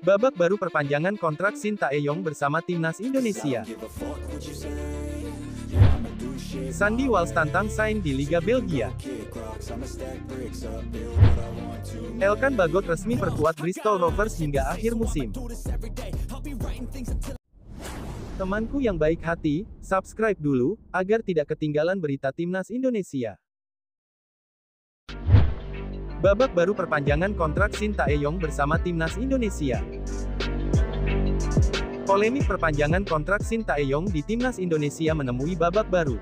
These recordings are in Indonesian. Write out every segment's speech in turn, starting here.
Babak baru perpanjangan kontrak Shin Tae-yong bersama timnas Indonesia. Sandy Walsh tantang sign di Liga Belgia. Elkan Bagot resmi perkuat Bristol Rovers hingga akhir musim. Temanku yang baik hati, subscribe dulu, agar tidak ketinggalan berita timnas Indonesia. Babak baru perpanjangan kontrak Shin Tae-yong bersama timnas Indonesia. Polemik perpanjangan kontrak Shin Tae-yong di timnas Indonesia menemui babak baru.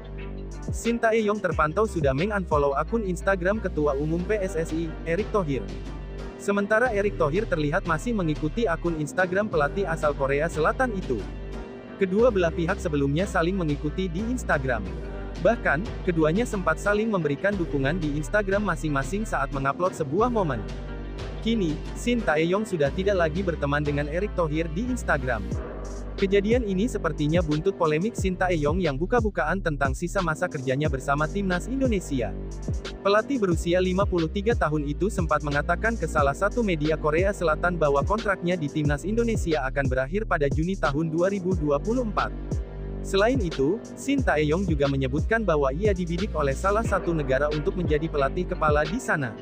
Shin Tae-yong terpantau sudah meng-unfollow akun Instagram Ketua Umum PSSI, Erick Thohir. Sementara Erick Thohir terlihat masih mengikuti akun Instagram pelatih asal Korea Selatan itu. Kedua belah pihak sebelumnya saling mengikuti di Instagram. Bahkan, keduanya sempat saling memberikan dukungan di Instagram masing-masing saat mengupload sebuah momen. Kini, Shin Tae-yong sudah tidak lagi berteman dengan Erick Thohir di Instagram. Kejadian ini sepertinya buntut polemik Shin Tae-yong yang buka-bukaan tentang sisa masa kerjanya bersama timnas Indonesia. Pelatih berusia 53 tahun itu sempat mengatakan ke salah satu media Korea Selatan bahwa kontraknya di timnas Indonesia akan berakhir pada Juni tahun 2024. Selain itu, Shin Tae-yong juga menyebutkan bahwa ia dibidik oleh salah satu negara untuk menjadi pelatih kepala di sana.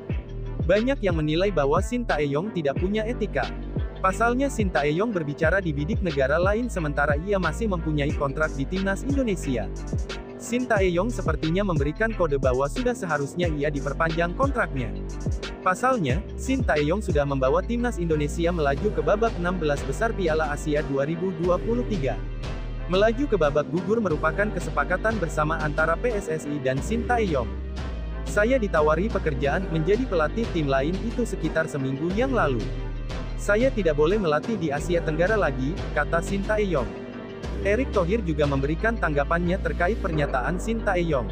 Banyak yang menilai bahwa Shin Tae-yong tidak punya etika. Pasalnya Shin Tae-yong berbicara dibidik negara lain sementara ia masih mempunyai kontrak di timnas Indonesia. Shin Tae-yong sepertinya memberikan kode bahwa sudah seharusnya ia diperpanjang kontraknya. Pasalnya, Shin Tae-yong sudah membawa timnas Indonesia melaju ke babak 16 besar Piala Asia 2023. Melaju ke babak gugur merupakan kesepakatan bersama antara PSSI dan Shin Tae-yong. Saya ditawari pekerjaan menjadi pelatih tim lain itu sekitar seminggu yang lalu. Saya tidak boleh melatih di Asia Tenggara lagi, kata Shin Tae-yong. Erick Thohir juga memberikan tanggapannya terkait pernyataan Shin Tae-yong.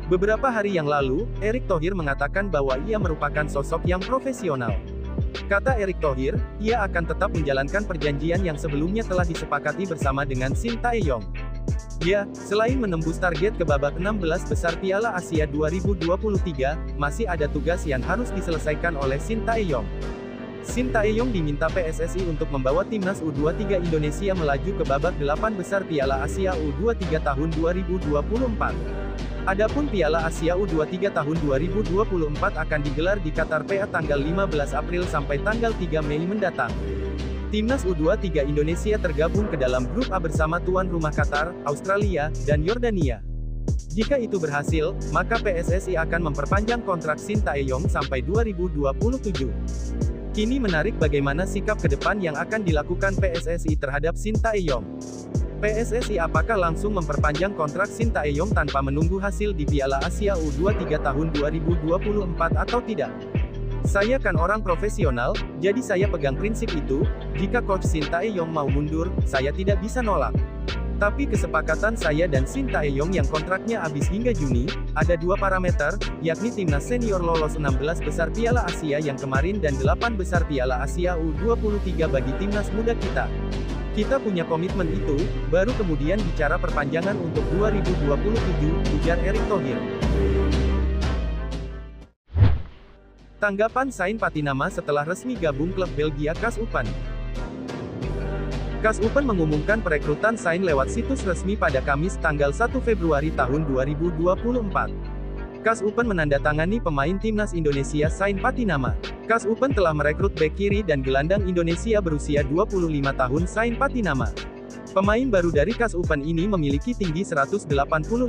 Beberapa hari yang lalu, Erick Thohir mengatakan bahwa ia merupakan sosok yang profesional. Kata Erick Thohir, ia akan tetap menjalankan perjanjian yang sebelumnya telah disepakati bersama dengan Shin Tae-yong. Ya, selain menembus target ke babak 16 besar Piala Asia 2023, masih ada tugas yang harus diselesaikan oleh Shin Tae-yong. Shin Tae-yong diminta PSSI untuk membawa timnas U23 Indonesia melaju ke babak 8 besar Piala Asia U23 tahun 2024. Adapun Piala Asia U23 tahun 2024 akan digelar di Qatar PA tanggal 15 April sampai tanggal 3 Mei mendatang. Timnas U23 Indonesia tergabung ke dalam grup A bersama tuan rumah Qatar, Australia, dan Yordania. Jika itu berhasil, maka PSSI akan memperpanjang kontrak Shin Tae-yong sampai 2027. Kini menarik bagaimana sikap ke depan yang akan dilakukan PSSI terhadap Shin Tae-yong. PSSI apakah langsung memperpanjang kontrak Shin Tae-yong tanpa menunggu hasil di Piala Asia U23 tahun 2024 atau tidak? Saya kan orang profesional, jadi saya pegang prinsip itu, jika coach Shin Tae-yong mau mundur, saya tidak bisa nolak. Tapi kesepakatan saya dan Shin Tae-yong yang kontraknya habis hingga Juni, ada dua parameter, yakni timnas senior lolos 16 besar Piala Asia yang kemarin dan 8 besar Piala Asia U23 bagi timnas muda kita. Kita punya komitmen itu, baru kemudian bicara perpanjangan untuk 2027, ujar Erick Thohir. Tanggapan Sain Patinama setelah resmi gabung klub Belgia KAS Open. KAS Open mengumumkan perekrutan Sain lewat situs resmi pada Kamis tanggal 1 Februari tahun 2024. KAS Open menandatangani pemain timnas Indonesia Sain Patinama. KAS Open telah merekrut bek kiri dan gelandang Indonesia berusia 25 tahun Sain Patinama. Pemain baru dari KAS Open ini memiliki tinggi 185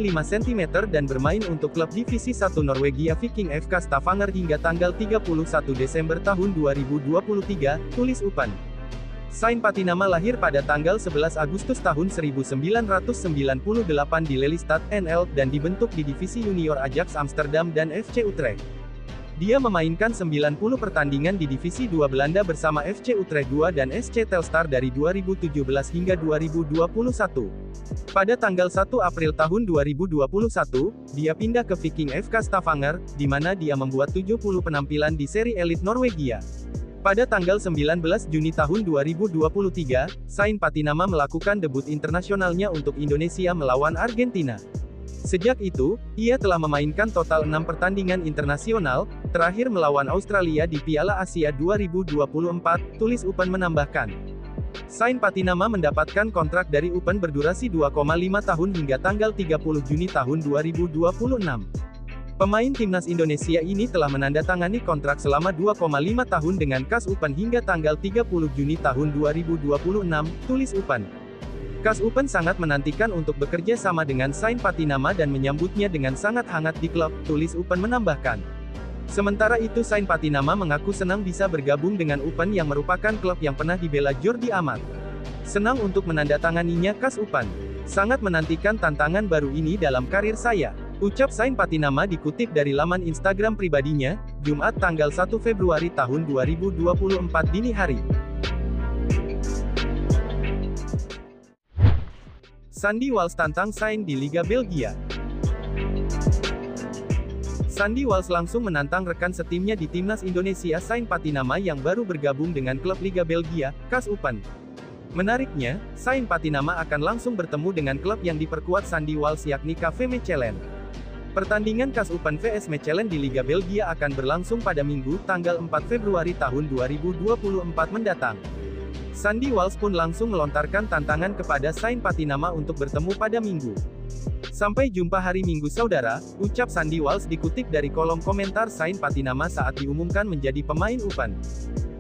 cm dan bermain untuk klub Divisi 1 Norwegia Viking FK Stavanger hingga tanggal 31 Desember tahun 2023, tulis Open. Sain Patinama lahir pada tanggal 11 Agustus tahun 1998 di Lelystad, NL, dan dibentuk di divisi junior Ajax Amsterdam dan FC Utrecht. Dia memainkan 90 pertandingan di Divisi 2 Belanda bersama FC Utrecht II dan SC Telstar dari 2017 hingga 2021. Pada tanggal 1 April tahun 2021, dia pindah ke Viking FK Stavanger, di mana dia membuat 70 penampilan di seri elit Norwegia. Pada tanggal 19 Juni tahun 2023, Sain Patinama melakukan debut internasionalnya untuk Indonesia melawan Argentina. Sejak itu, ia telah memainkan total 6 pertandingan internasional, terakhir melawan Australia di Piala Asia 2024, tulis Upen menambahkan. Sain Patinama mendapatkan kontrak dari Upen berdurasi 2,5 tahun hingga tanggal 30 Juni tahun 2026. Pemain timnas Indonesia ini telah menandatangani kontrak selama 2,5 tahun dengan KAS Upen hingga tanggal 30 Juni tahun 2026, tulis Upen. KAS Upen sangat menantikan untuk bekerja sama dengan Sain Patinama dan menyambutnya dengan sangat hangat di klub, tulis Upen menambahkan. Sementara itu Sain Patinama mengaku senang bisa bergabung dengan Upen yang merupakan klub yang pernah dibela Jordi Amat. Senang untuk menandatanganinya KAS Upen. Sangat menantikan tantangan baru ini dalam karir saya, ucap Sain Patinama dikutip dari laman Instagram pribadinya, Jumat tanggal 1 Februari tahun 2024 dini hari. Sandy Walsh tantang Sain di Liga Belgia. Sandy Walsh langsung menantang rekan setimnya di timnas Indonesia Sain Patinama yang baru bergabung dengan klub Liga Belgia, KAS Upen. Menariknya, Sain Patinama akan langsung bertemu dengan klub yang diperkuat Sandy Walsh yakni KV Mechelen. Pertandingan KAS Upen vs Mechelen di Liga Belgia akan berlangsung pada Minggu, tanggal 4 Februari tahun 2024 mendatang. Sandy Walsh pun langsung melontarkan tantangan kepada Sain Patinama untuk bertemu pada Minggu. Sampai jumpa hari Minggu saudara, ucap Sandy Walsh dikutip dari kolom komentar Sain Patinama saat diumumkan menjadi pemain Upen.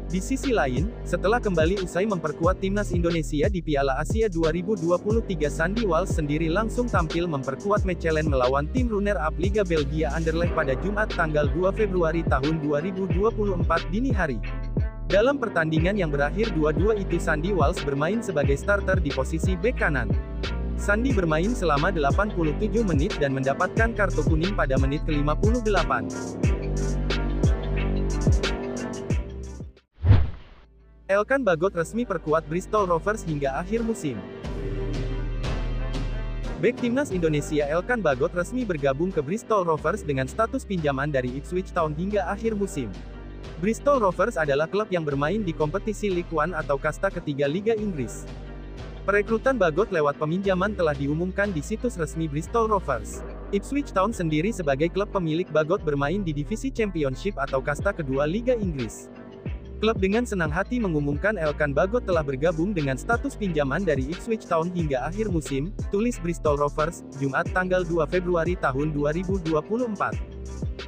Di sisi lain, setelah kembali usai memperkuat timnas Indonesia di Piala Asia 2023, Sandy Walsh sendiri langsung tampil memperkuat Mechelen melawan tim runner-up Liga Belgia Anderlecht pada Jumat tanggal 2 Februari tahun 2024 dini hari. Dalam pertandingan yang berakhir 2-2 itu Sandy Walsh bermain sebagai starter di posisi bek kanan. Sandy bermain selama 87 menit dan mendapatkan kartu kuning pada menit ke-58. Elkan Bagot resmi perkuat Bristol Rovers hingga akhir musim. Bek timnas Indonesia Elkan Bagot resmi bergabung ke Bristol Rovers dengan status pinjaman dari Ipswich Town hingga akhir musim. Bristol Rovers adalah klub yang bermain di kompetisi League One atau kasta ketiga Liga Inggris. Perekrutan Bagot lewat peminjaman telah diumumkan di situs resmi Bristol Rovers. Ipswich Town sendiri sebagai klub pemilik Bagot bermain di divisi Championship atau kasta kedua Liga Inggris. Klub dengan senang hati mengumumkan Elkan Bagot telah bergabung dengan status pinjaman dari Ipswich Town hingga akhir musim, tulis Bristol Rovers, Jumat tanggal 2 Februari tahun 2024.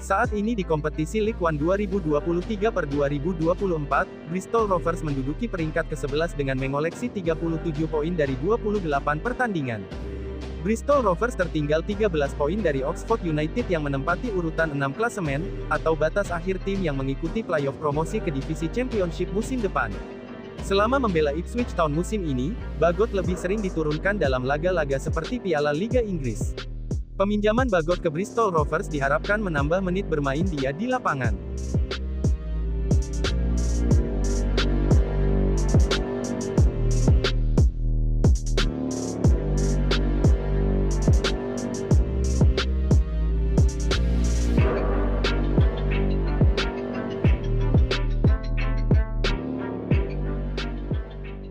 Saat ini di kompetisi League One 2023/2024, Bristol Rovers menduduki peringkat ke-11 dengan mengoleksi 37 poin dari 28 pertandingan. Bristol Rovers tertinggal 13 poin dari Oxford United yang menempati urutan 6 klasemen, atau batas akhir tim yang mengikuti playoff promosi ke divisi Championship musim depan. Selama membela Ipswich Town musim ini, Bagot lebih sering diturunkan dalam laga-laga seperti Piala Liga Inggris. Peminjaman Bagot ke Bristol Rovers diharapkan menambah menit bermain dia di lapangan.